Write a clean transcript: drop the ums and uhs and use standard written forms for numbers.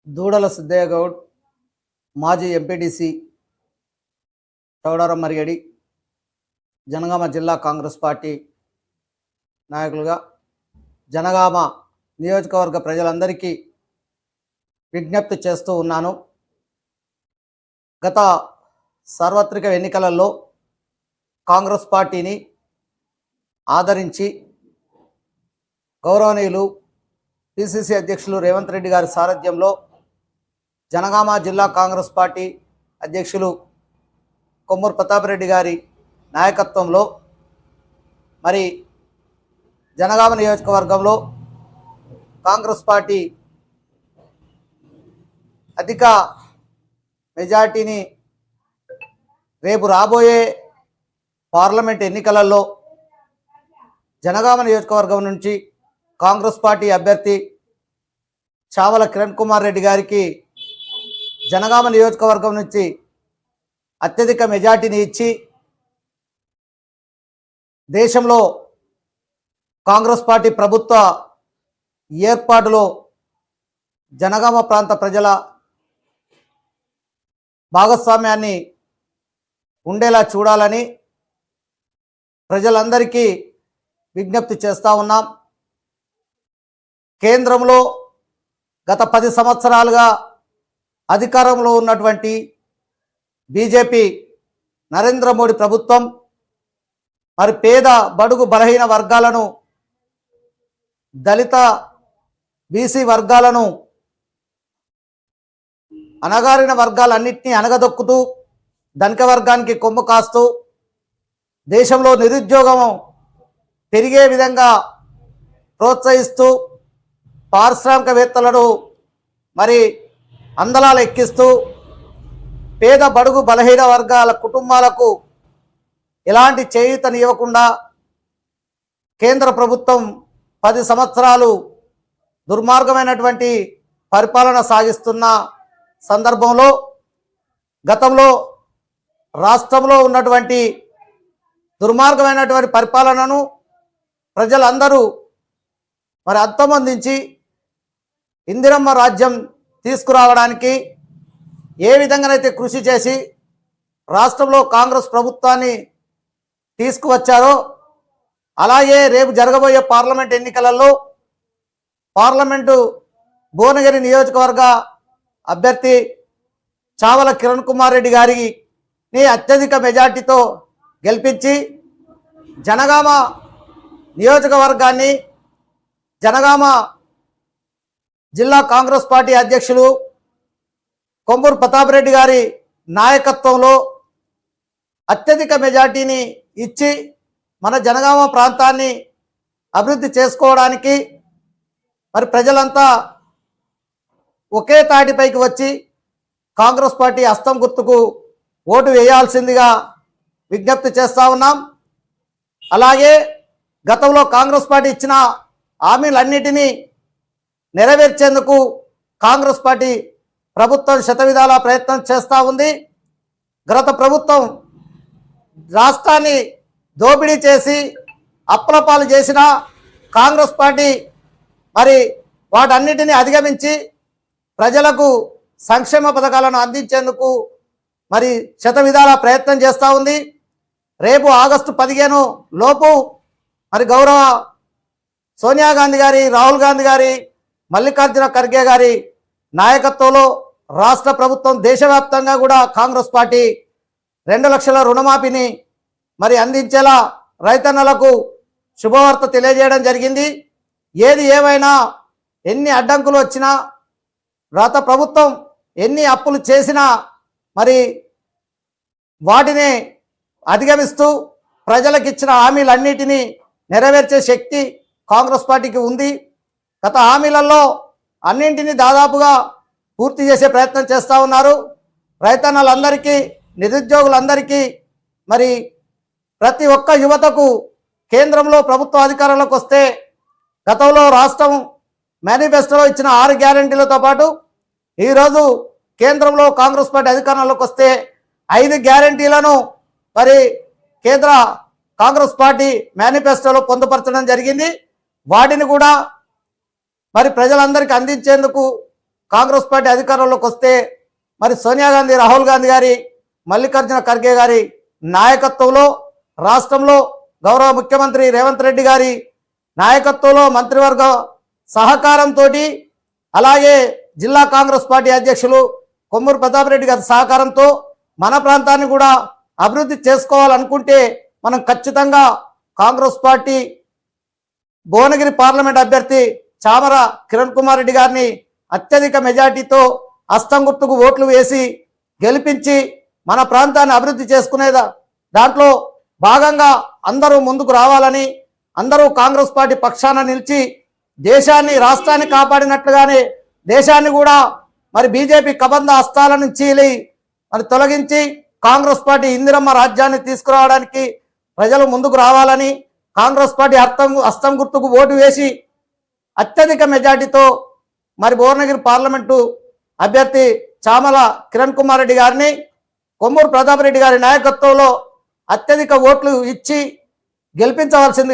దూడల సిద్ధయ్య గౌడ్, మాజీ ఎంపీటీసీ చౌడారం మరిగడి, జనగామ జిల్లా కాంగ్రెస్ పార్టీ నాయకులుగా జనగామ నియోజకవర్గ ప్రజలందరికీ విజ్ఞప్తి చేస్తూ ఉన్నాను. గత సార్వత్రిక ఎన్నికలలో కాంగ్రెస్ పార్టీని ఆదరించి గౌరవనీయులు పిసిసి అధ్యక్షులు రేవంత్ రెడ్డి గారి సారథ్యంలో జనగామ జిల్లా కాంగ్రెస్ పార్టీ అధ్యక్షులు కొమ్మూరు ప్రతాప్ రెడ్డి గారి నాయకత్వంలో మరి జనగామ నియోజకవర్గంలో కాంగ్రెస్ పార్టీ అధిక మెజార్టీని రేపు రాబోయే పార్లమెంట్ ఎన్నికలలో జనగామ నియోజకవర్గం నుంచి కాంగ్రెస్ పార్టీ అభ్యర్థి చావల కిరణ్ కుమార్ రెడ్డి గారికి జనగామ నియోజకవర్గం నుంచి అత్యధిక మెజార్టీని ఇచ్చి దేశంలో కాంగ్రెస్ పార్టీ ప్రభుత్వ ఏర్పాటులో జనగామ ప్రాంత ప్రజల భాగస్వామ్యాన్ని ఉండేలా చూడాలని ప్రజలందరికీ విజ్ఞప్తి చేస్తూ ఉన్నాం. కేంద్రంలో గత 10 సంవత్సరాలుగా అధికారంలో ఉన్నటువంటి బీజేపీ నరేంద్ర మోడీ ప్రభుత్వం మరి పేద బడుగు బలహీన వర్గాలను, దళిత బీసీ వర్గాలను, అణగారిన వర్గాలన్నింటినీ అణగదొక్కుతూ ధనిక వర్గానికి కొమ్ము కాస్తూ దేశంలో నిరుద్యోగం పెరిగే విధంగా ప్రోత్సహిస్తూ పారిశ్రామికవేత్తలను మరి అందలాలు ఎక్కిస్తూ పేద బడుగు బలహీన వర్గాల కుటుంబాలకు ఎలాంటి చేయూతనివ్వకుండా కేంద్ర ప్రభుత్వం 10 సంవత్సరాలు దుర్మార్గమైనటువంటి పరిపాలన సాగిస్తున్న సందర్భంలో గతంలో రాష్ట్రంలో ఉన్నటువంటి దుర్మార్గమైనటువంటి పరిపాలనను ప్రజలందరూ మరి అంతమొందించి ఇందిరమ్మ రాజ్యం తీసుకురావడానికి ఏ విధంగానైతే కృషి చేసి రాష్ట్రంలో కాంగ్రెస్ ప్రభుత్వాన్ని తీసుకువచ్చారో అలాగే రేపు జరగబోయే పార్లమెంట్ ఎన్నికలలో పార్లమెంటు భువనగిరి నియోజకవర్గ అభ్యర్థి చావల కిరణ్ కుమార్ రెడ్డి గారిని అత్యధిక మెజార్టీతో గెలిపించి జనగామ నియోజకవర్గాన్ని జనగామ జిల్లా కాంగ్రెస్ పార్టీ అధ్యక్షులు కొమ్మూరు ప్రతాప్ రెడ్డి గారి నాయకత్వంలో అత్యధిక మెజార్టీని ఇచ్చి మన జనగామ ప్రాంతాన్ని అభివృద్ధి చేసుకోవడానికి మరి ప్రజలంతా ఒకే తాటిపైకి వచ్చి కాంగ్రెస్ పార్టీ హస్తం గుర్తుకు ఓటు వేయాల్సిందిగా విజ్ఞప్తి చేస్తూ ఉన్నాం. అలాగే గతంలో కాంగ్రెస్ పార్టీ ఇచ్చిన హామీలన్నిటినీ నెరవేర్చేందుకు కాంగ్రెస్ పార్టీ ప్రభుత్వం శతవిధాల ప్రయత్నం చేస్తూ ఉంది. గత ప్రభుత్వం రాష్ట్రాన్ని దోపిడీ చేసి అప్రపాలు చేసిన కాంగ్రెస్ పార్టీ మరి వాటన్నిటిని అధిగమించి ప్రజలకు సంక్షేమ పథకాలను అందించేందుకు మరి శతవిధాల ప్రయత్నం చేస్తూ ఉంది. రేపు ఆగస్టు 15 లోపు మరి గౌరవ సోనియా గాంధీ గారి, రాహుల్ గాంధీ గారి, మల్లికార్జున ఖర్గే గారి నాయకత్వంలో రాష్ట్ర ప్రభుత్వం దేశవ్యాప్తంగా కూడా కాంగ్రెస్ పార్టీ 2 లక్షల రుణమాఫీని మరి అందించేలా రైతన్నలకు శుభవార్త తెలియజేయడం జరిగింది. ఏది ఏమైనా ఎన్ని అడ్డంకులు వచ్చినా గత ప్రభుత్వం ఎన్ని అప్పులు చేసినా మరి వాటిని అధిగమిస్తూ ప్రజలకు ఇచ్చిన హామీలన్నిటినీ నెరవేర్చే శక్తి కాంగ్రెస్ పార్టీకి ఉంది. గత హామీలలో అన్నింటినీ దాదాపుగా పూర్తి చేసే ప్రయత్నం చేస్తూ ఉన్నారు. రైతన్నలందరికీ, నిరుద్యోగులందరికీ మరి ప్రతి ఒక్క యువతకు కేంద్రంలో ప్రభుత్వ అధికారంలోకి వస్తే గతంలో రాష్ట్రం మేనిఫెస్టోలో ఇచ్చిన 6 గ్యారెంటీలతో పాటు ఈరోజు కేంద్రంలో కాంగ్రెస్ పార్టీ అధికారంలోకి వస్తే 5 గ్యారెంటీలను మరి కేంద్ర కాంగ్రెస్ పార్టీ మేనిఫెస్టోలో పొందుపరచడం జరిగింది. వాటిని కూడా మరి ప్రజలందరికీ అందించేందుకు కాంగ్రెస్ పార్టీ అధికారంలోకి వస్తే మరి సోనియా గాంధీ, రాహుల్ గాంధీ గారి, మల్లికార్జున ఖర్గే గారి నాయకత్వంలో రాష్ట్రంలో గౌరవ ముఖ్యమంత్రి రేవంత్ రెడ్డి గారి నాయకత్వంలో మంత్రివర్గ సహకారంతో అలాగే జిల్లా కాంగ్రెస్ పార్టీ అధ్యక్షులు కొమ్మూరు ప్రతాప్ రెడ్డి గారి సహకారంతో మన ప్రాంతాన్ని కూడా అభివృద్ధి చేసుకోవాలనుకుంటే మనం ఖచ్చితంగా కాంగ్రెస్ పార్టీ భువనగిరి పార్లమెంట్ అభ్యర్థి చామర కిరణ్ కుమార్ రెడ్డి గారిని అత్యధిక మెజార్టీతో హస్తం గుర్తుకు ఓట్లు వేసి గెలిపించి మన ప్రాంతాన్ని అభివృద్ధి చేసుకునేదా దాంట్లో భాగంగా అందరూ ముందుకు రావాలని, అందరూ కాంగ్రెస్ పార్టీ పక్షాన నిలిచి దేశాన్ని, రాష్ట్రాన్ని కాపాడినట్లుగానే దేశాన్ని కూడా మరి బీజేపీ కబంధ హస్తాల నుంచి మరి తొలగించి కాంగ్రెస్ పార్టీ ఇందిరమ్మ రాజ్యాన్ని తీసుకురావడానికి ప్రజలు ముందుకు రావాలని, కాంగ్రెస్ పార్టీ హస్తం గుర్తుకు ఓటు వేసి అత్యధిక మెజార్టీతో మరి భువనగిరి పార్లమెంటు అభ్యర్థి చామల కిరణ్ కుమార్ రెడ్డి గారిని కొమ్మూరు ప్రతాప్ రెడ్డి గారి నాయకత్వంలో అత్యధిక ఓట్లు ఇచ్చి గెలిపించవలసిందిగా